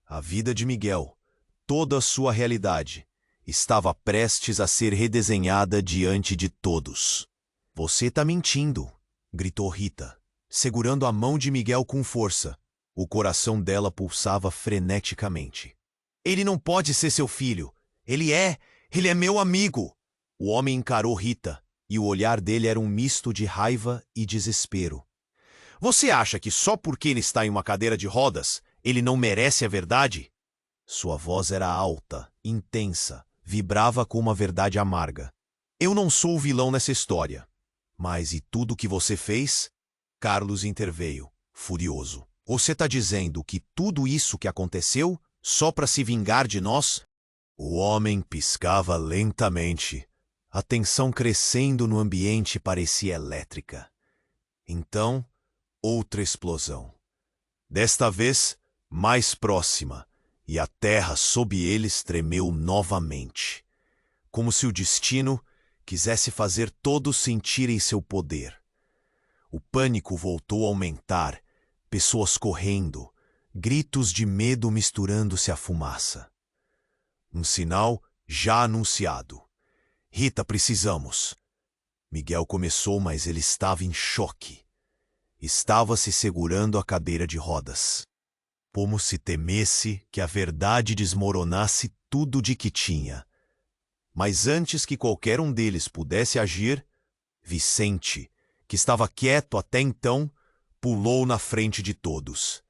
A vida de Miguel, toda a sua realidade, estava prestes a ser redesenhada diante de todos. Você está mentindo, gritou Rita, segurando a mão de Miguel com força. O coração dela pulsava freneticamente. Ele não pode ser seu filho. Ele é meu amigo. O homem encarou Rita, e o olhar dele era um misto de raiva e desespero. Você acha que só porque ele está em uma cadeira de rodas, ele não merece a verdade? Sua voz era alta, intensa, vibrava com uma verdade amarga. Eu não sou o vilão nessa história. Mas e tudo o que você fez? Carlos interveio, furioso. Você tá dizendo que tudo isso que aconteceu só para se vingar de nós? O homem piscava lentamente. A tensão crescendo no ambiente parecia elétrica. Então, outra explosão. Desta vez, mais próxima, e a terra sob eles tremeu novamente, como se o destino quisesse fazer todos sentirem seu poder. O pânico voltou a aumentar, pessoas correndo, gritos de medo misturando-se à fumaça. Um sinal já anunciado. Rita, precisamos. Miguel começou, mas ele estava em choque. Estava se segurando a cadeira de rodas, como se temesse que a verdade desmoronasse tudo de que tinha. Mas antes que qualquer um deles pudesse agir, Vicente, que estava quieto até então, pulou na frente de todos.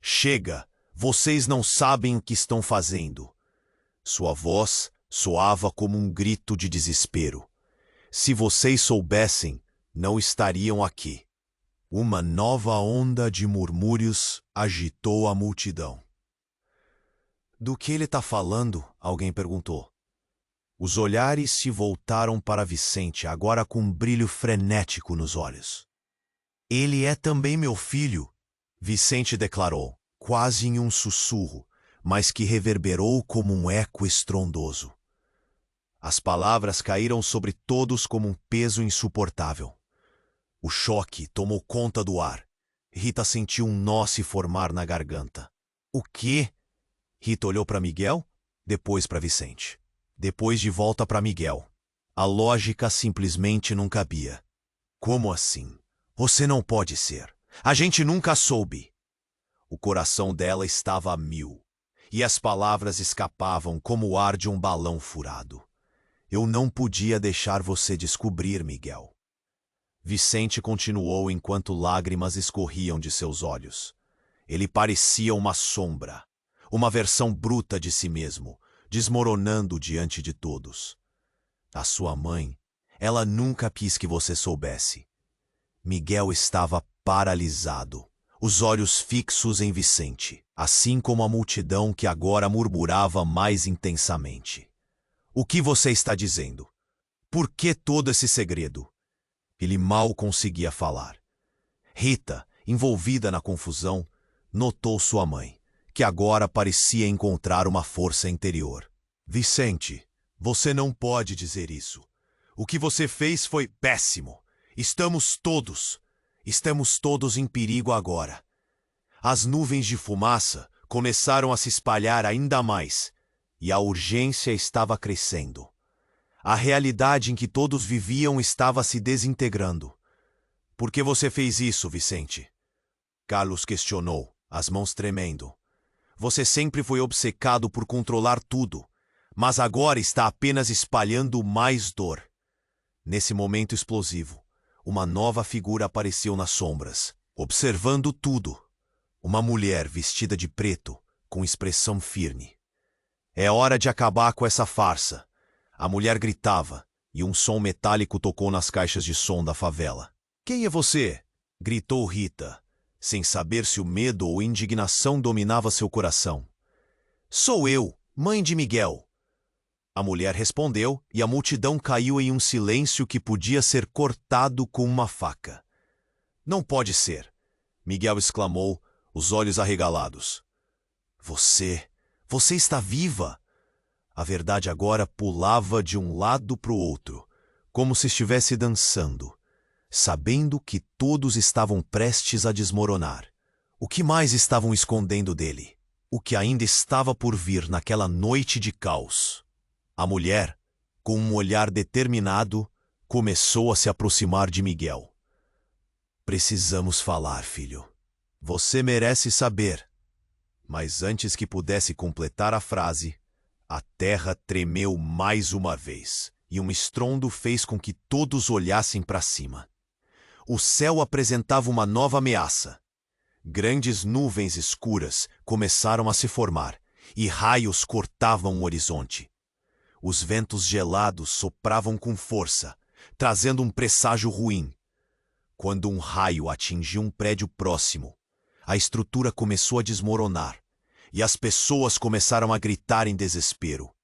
Chega, vocês não sabem o que estão fazendo. Sua voz soava como um grito de desespero. Se vocês soubessem, não estariam aqui. Uma nova onda de murmúrios agitou a multidão. Do que ele está falando? Alguém perguntou. Os olhares se voltaram para Vicente, agora com um brilho frenético nos olhos. Ele é também meu filho, Vicente declarou, quase em um sussurro, mas que reverberou como um eco estrondoso. As palavras caíram sobre todos como um peso insuportável. O choque tomou conta do ar. Rita sentiu um nó se formar na garganta. O quê? Rita olhou para Miguel, depois para Vicente. Depois de volta para Miguel. A lógica simplesmente não cabia. Como assim? Você não pode ser. A gente nunca soube. O coração dela estava a mil, e as palavras escapavam como o ar de um balão furado. Eu não podia deixar você descobrir, Miguel. Vicente continuou enquanto lágrimas escorriam de seus olhos. Ele parecia uma sombra, uma versão bruta de si mesmo, desmoronando diante de todos. A sua mãe, ela nunca quis que você soubesse. Miguel estava paralisado, os olhos fixos em Vicente, assim como a multidão que agora murmurava mais intensamente. O que você está dizendo? Por que todo esse segredo? Ele mal conseguia falar. Rita, envolvida na confusão, notou sua mãe, que agora parecia encontrar uma força interior. Vicente, você não pode dizer isso. O que você fez foi péssimo. Estamos todos em perigo agora. As nuvens de fumaça começaram a se espalhar ainda mais, e a urgência estava crescendo. A realidade em que todos viviam estava se desintegrando. Por que você fez isso, Vicente? Carlos questionou, as mãos tremendo. Você sempre foi obcecado por controlar tudo, mas agora está apenas espalhando mais dor. Nesse momento explosivo, uma nova figura apareceu nas sombras, observando tudo. Uma mulher vestida de preto, com expressão firme. É hora de acabar com essa farsa. A mulher gritava, e um som metálico tocou nas caixas de som da favela. Quem é você? Gritou Rita, sem saber se o medo ou indignação dominava seu coração. Sou eu, mãe de Miguel. A mulher respondeu, e a multidão caiu em um silêncio que podia ser cortado com uma faca. Não pode ser, Miguel exclamou, os olhos arregalados. Você está viva! A verdade agora pulava de um lado para o outro, como se estivesse dançando, sabendo que todos estavam prestes a desmoronar. O que mais estavam escondendo dele? O que ainda estava por vir naquela noite de caos? A mulher, com um olhar determinado, começou a se aproximar de Miguel. Precisamos falar, filho. Você merece saber. Mas antes que pudesse completar a frase, a terra tremeu mais uma vez, e um estrondo fez com que todos olhassem para cima. O céu apresentava uma nova ameaça. Grandes nuvens escuras começaram a se formar, e raios cortavam o horizonte. Os ventos gelados sopravam com força, trazendo um presságio ruim. Quando um raio atingiu um prédio próximo, a estrutura começou a desmoronar e as pessoas começaram a gritar em desespero.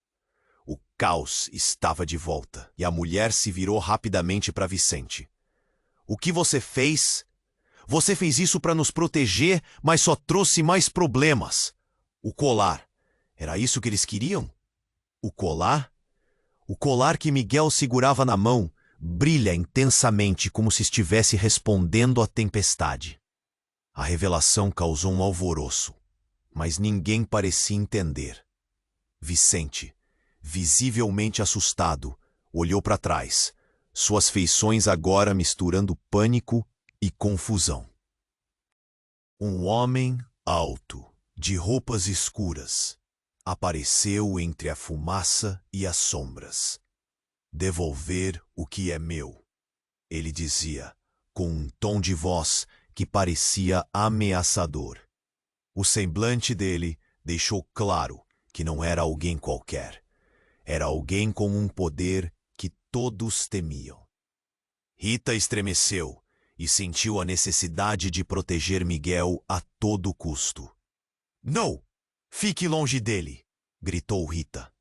O caos estava de volta e a mulher se virou rapidamente para Vicente. O que você fez? Você fez isso para nos proteger, mas só trouxe mais problemas. O colar. Era isso que eles queriam? O colar? O colar que Miguel segurava na mão brilha intensamente como se estivesse respondendo à tempestade. A revelação causou um alvoroço, mas ninguém parecia entender. Vicente, visivelmente assustado, olhou para trás, suas feições agora misturando pânico e confusão. Um homem alto, de roupas escuras, apareceu entre a fumaça e as sombras. Devolver o que é meu, ele dizia, com um tom de voz que parecia ameaçador. O semblante dele deixou claro que não era alguém qualquer. Era alguém com um poder que todos temiam. Rita estremeceu e sentiu a necessidade de proteger Miguel a todo custo. Não! Fique longe dele! Gritou Rita.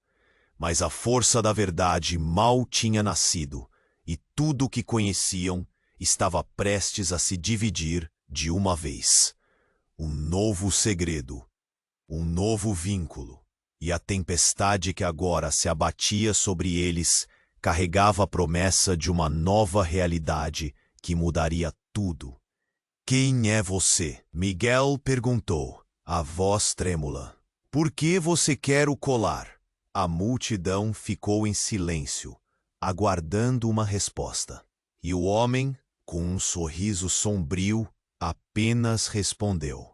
Mas a força da verdade mal tinha nascido, e tudo o que conheciam estava prestes a se dividir de uma vez. Um novo segredo, um novo vínculo, e a tempestade que agora se abatia sobre eles carregava a promessa de uma nova realidade que mudaria tudo. Quem é você? Miguel perguntou, a voz trêmula. Por que você quer o colar? A multidão ficou em silêncio, aguardando uma resposta. E o homem, com um sorriso sombrio, apenas respondeu: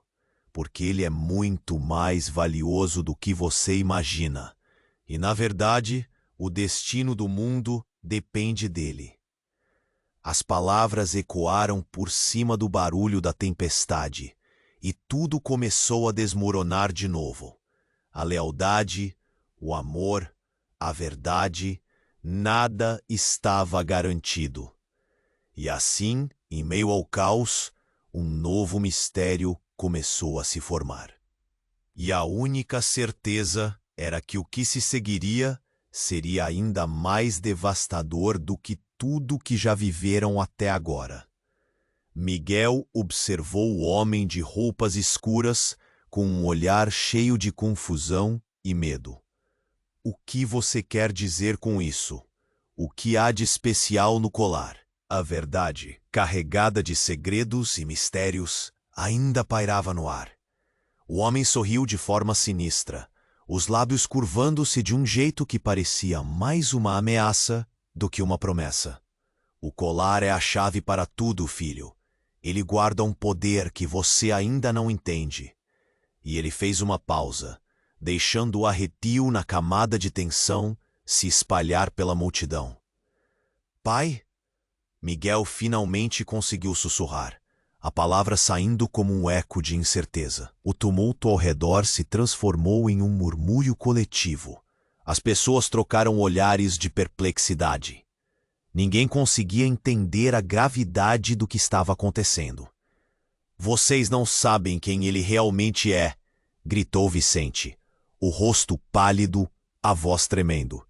porque ele é muito mais valioso do que você imagina. E, na verdade, o destino do mundo depende dele. As palavras ecoaram por cima do barulho da tempestade, e tudo começou a desmoronar de novo. A lealdade, o amor, a verdade, nada estava garantido. E assim, em meio ao caos, um novo mistério começou a se formar. E a única certeza era que o que se seguiria seria ainda mais devastador do que tudo que já viveram até agora. Miguel observou o homem de roupas escuras com um olhar cheio de confusão e medo. O que você quer dizer com isso? O que há de especial no colar? A verdade, carregada de segredos e mistérios, ainda pairava no ar. O homem sorriu de forma sinistra, os lábios curvando-se de um jeito que parecia mais uma ameaça do que uma promessa. O colar é a chave para tudo, filho. Ele guarda um poder que você ainda não entende. E ele fez uma pausa, deixando o arrepio na camada de tensão se espalhar pela multidão. Pai? Miguel finalmente conseguiu sussurrar, a palavra saindo como um eco de incerteza. O tumulto ao redor se transformou em um murmúrio coletivo. As pessoas trocaram olhares de perplexidade. Ninguém conseguia entender a gravidade do que estava acontecendo. Vocês não sabem quem ele realmente é, gritou Vicente, o rosto pálido, a voz tremendo.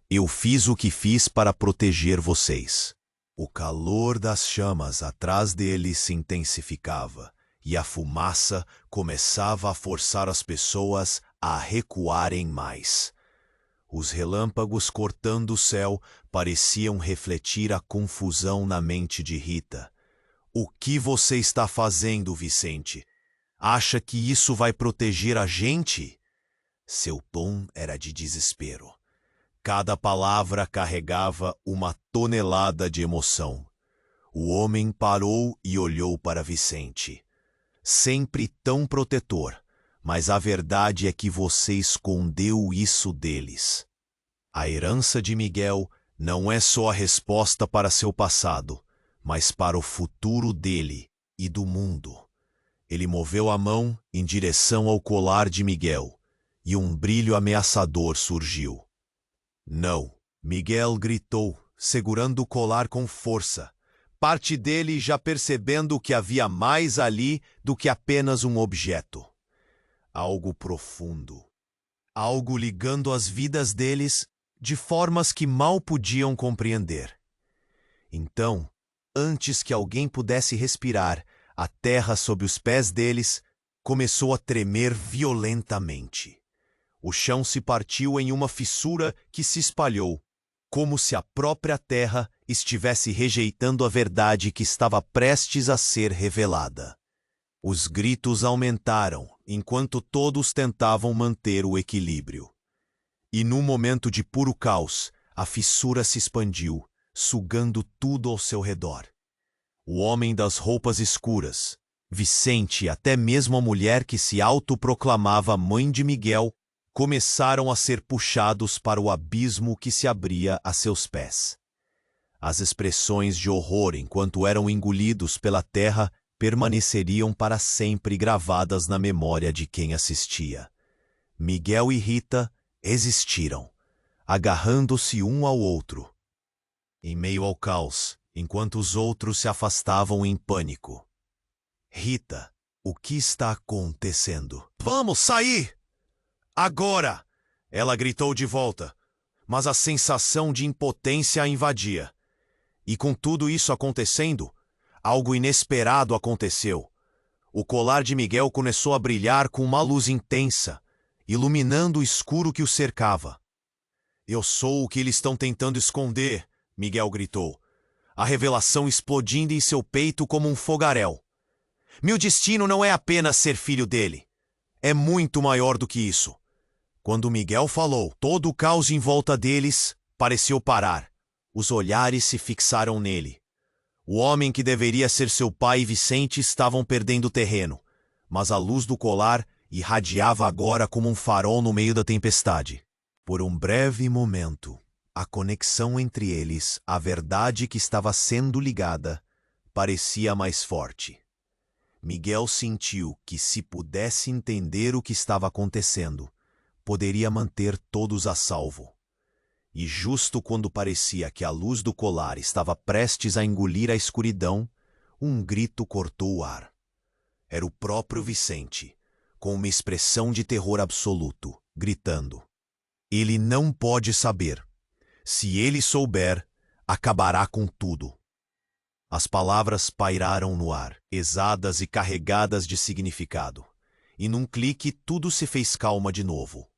Eu fiz o que fiz para proteger vocês. O calor das chamas atrás dele se intensificava e a fumaça começava a forçar as pessoas a recuarem mais. Os relâmpagos cortando o céu pareciam refletir a confusão na mente de Rita. O que você está fazendo, Vicente? Acha que isso vai proteger a gente? Seu tom era de desespero. Cada palavra carregava uma tonelada de emoção. O homem parou e olhou para Vicente. Sempre tão protetor, mas a verdade é que você escondeu isso deles. A herança de Miguel não é só a resposta para seu passado, mas para o futuro dele e do mundo. Ele moveu a mão em direção ao colar de Miguel, e um brilho ameaçador surgiu. Não, Miguel gritou, segurando o colar com força, parte dele já percebendo que havia mais ali do que apenas um objeto. Algo profundo. Algo ligando as vidas deles de formas que mal podiam compreender. Então, antes que alguém pudesse respirar, a terra sob os pés deles começou a tremer violentamente. O chão se partiu em uma fissura que se espalhou, como se a própria terra estivesse rejeitando a verdade que estava prestes a ser revelada. Os gritos aumentaram enquanto todos tentavam manter o equilíbrio. E num momento de puro caos, a fissura se expandiu, sugando tudo ao seu redor. O homem das roupas escuras, Vicente e até mesmo a mulher que se autoproclamava mãe de Miguel, começaram a ser puxados para o abismo que se abria a seus pés. As expressões de horror enquanto eram engolidos pela terra permaneceriam para sempre gravadas na memória de quem assistia. Miguel e Rita resistiram, agarrando-se um ao outro, em meio ao caos, enquanto os outros se afastavam em pânico. Rita, o que está acontecendo? Vamos sair! Agora! Ela gritou de volta, mas a sensação de impotência a invadia. E com tudo isso acontecendo, algo inesperado aconteceu. O colar de Miguel começou a brilhar com uma luz intensa, iluminando o escuro que o cercava. Eu sou o que eles estão tentando esconder, Miguel gritou, a revelação explodindo em seu peito como um fogaréu. Meu destino não é apenas ser filho dele. É muito maior do que isso. Quando Miguel falou, todo o caos em volta deles pareceu parar. Os olhares se fixaram nele. O homem que deveria ser seu pai e Vicente estavam perdendo terreno, mas a luz do colar irradiava agora como um farol no meio da tempestade. Por um breve momento, a conexão entre eles, a verdade que estava sendo ligada, parecia mais forte. Miguel sentiu que, se pudesse entender o que estava acontecendo, poderia manter todos a salvo. E justo quando parecia que a luz do colar estava prestes a engolir a escuridão, um grito cortou o ar. Era o próprio Vicente, com uma expressão de terror absoluto, gritando. Ele não pode saber. Se ele souber, acabará com tudo. As palavras pairaram no ar, pesadas e carregadas de significado. E num clique tudo se fez calma de novo.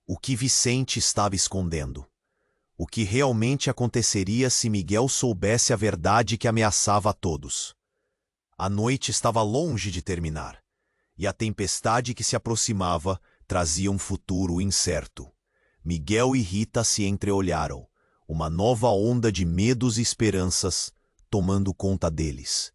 O que Vicente estava escondendo? O que realmente aconteceria se Miguel soubesse a verdade que ameaçava a todos? A noite estava longe de terminar, e a tempestade que se aproximava trazia um futuro incerto. Miguel e Rita se entreolharam, uma nova onda de medos e esperanças tomando conta deles.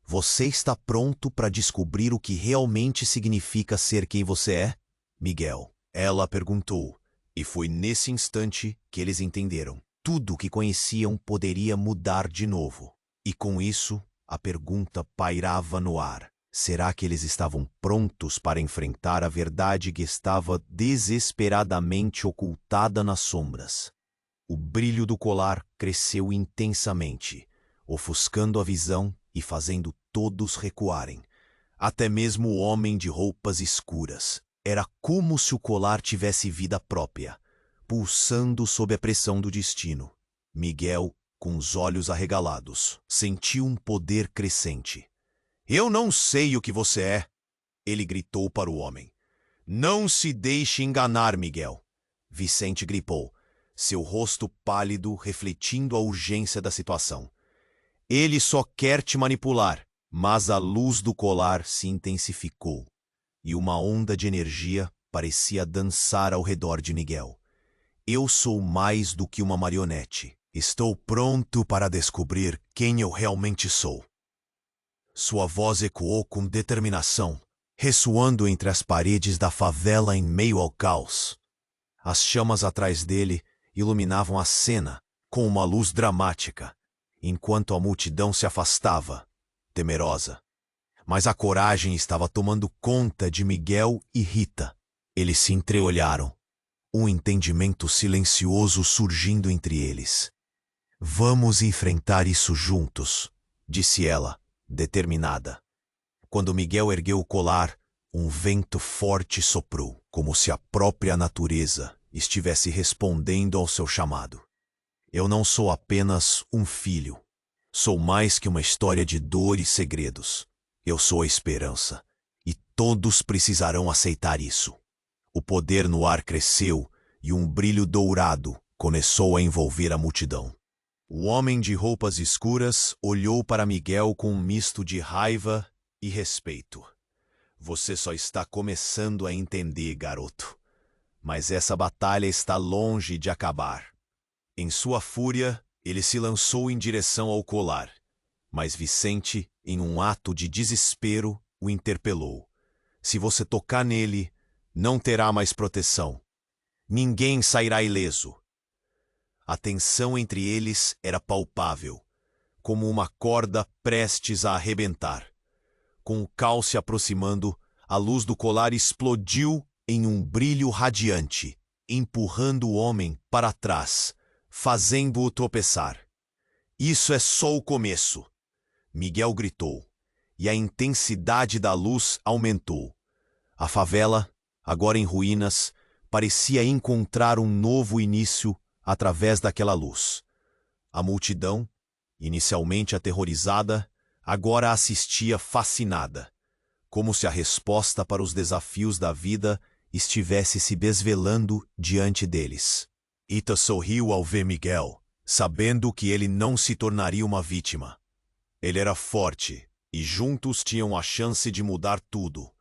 Você está pronto para descobrir o que realmente significa ser quem você é, Miguel? Ela perguntou, e foi nesse instante que eles entenderam. Tudo o que conheciam poderia mudar de novo. E com isso, a pergunta pairava no ar. Será que eles estavam prontos para enfrentar a verdade que estava desesperadamente ocultada nas sombras? O brilho do colar cresceu intensamente, ofuscando a visão e fazendo todos recuarem. Até mesmo o homem de roupas escuras. Era como se o colar tivesse vida própria, pulsando sob a pressão do destino. Miguel, com os olhos arregalados, sentiu um poder crescente. Eu não sei o que você é, ele gritou para o homem. Não se deixe enganar, Miguel. Vicente gripou, seu rosto pálido refletindo a urgência da situação. Ele só quer te manipular, mas a luz do colar se intensificou. E uma onda de energia parecia dançar ao redor de Miguel. Eu sou mais do que uma marionete. Estou pronto para descobrir quem eu realmente sou. Sua voz ecoou com determinação, ressoando entre as paredes da favela em meio ao caos. As chamas atrás dele iluminavam a cena com uma luz dramática, enquanto a multidão se afastava, temerosa. Mas a coragem estava tomando conta de Miguel e Rita. Eles se entreolharam, um entendimento silencioso surgindo entre eles. Vamos enfrentar isso juntos, disse ela, determinada. Quando Miguel ergueu o colar, um vento forte soprou, como se a própria natureza estivesse respondendo ao seu chamado. Eu não sou apenas um filho. Sou mais que uma história de dor e segredos. Eu sou a esperança, e todos precisarão aceitar isso. O poder no ar cresceu e um brilho dourado começou a envolver a multidão. O homem de roupas escuras olhou para Miguel com um misto de raiva e respeito. Você só está começando a entender, garoto. Mas essa batalha está longe de acabar. Em sua fúria, ele se lançou em direção ao colar. Mas Vicente, em um ato de desespero, o interpelou. Se você tocar nele, não terá mais proteção. Ninguém sairá ileso. A tensão entre eles era palpável, como uma corda prestes a arrebentar. Com o caos se aproximando, a luz do colar explodiu em um brilho radiante, empurrando o homem para trás, fazendo-o tropeçar. Isso é só o começo, Miguel gritou, e a intensidade da luz aumentou. A favela, agora em ruínas, parecia encontrar um novo início através daquela luz. A multidão, inicialmente aterrorizada, agora assistia fascinada, como se a resposta para os desafios da vida estivesse se desvelando diante deles. Ita sorriu ao ver Miguel, sabendo que ele não se tornaria uma vítima. Ele era forte, e juntos tinham a chance de mudar tudo.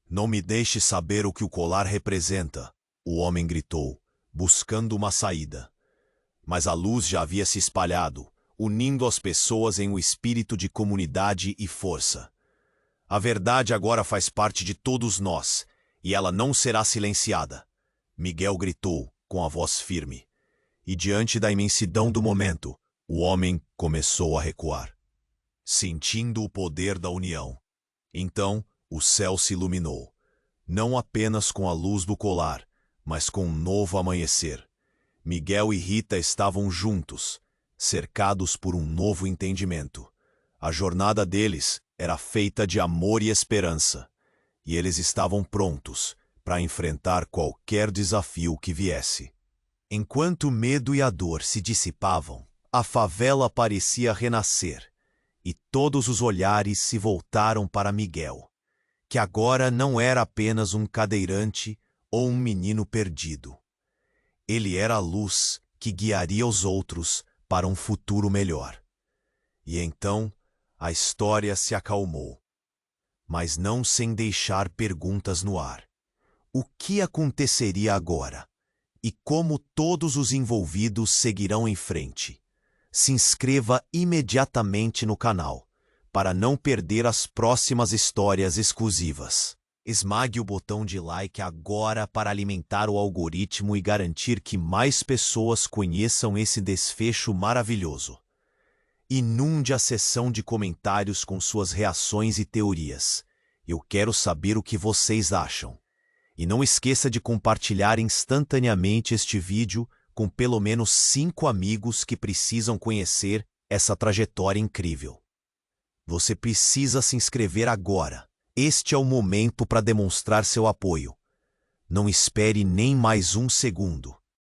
Não me deixe saber o que o colar representa, o homem gritou, buscando uma saída. Mas a luz já havia se espalhado, unindo as pessoas em um espírito de comunidade e força. A verdade agora faz parte de todos nós, e ela não será silenciada, Miguel gritou com a voz firme. E diante da imensidão do momento, o homem começou a recuar, sentindo o poder da união. Então, o céu se iluminou, não apenas com a luz do colar, mas com um novo amanhecer. Miguel e Rita estavam juntos, cercados por um novo entendimento. A jornada deles era feita de amor e esperança, e eles estavam prontos para enfrentar qualquer desafio que viesse. Enquanto o medo e a dor se dissipavam, a favela parecia renascer, e todos os olhares se voltaram para Miguel, que agora não era apenas um cadeirante ou um menino perdido. Ele era a luz que guiaria os outros para um futuro melhor. E então, a história se acalmou, mas não sem deixar perguntas no ar. O que aconteceria agora? E como todos os envolvidos seguirão em frente? Se inscreva imediatamente no canal, para não perder as próximas histórias exclusivas. Esmague o botão de like agora para alimentar o algoritmo e garantir que mais pessoas conheçam esse desfecho maravilhoso. Inunde a seção de comentários com suas reações e teorias. Eu quero saber o que vocês acham. E não esqueça de compartilhar instantaneamente este vídeo com pelo menos 5 amigos que precisam conhecer essa trajetória incrível. Você precisa se inscrever agora. Este é o momento para demonstrar seu apoio. Não espere nem mais um segundo.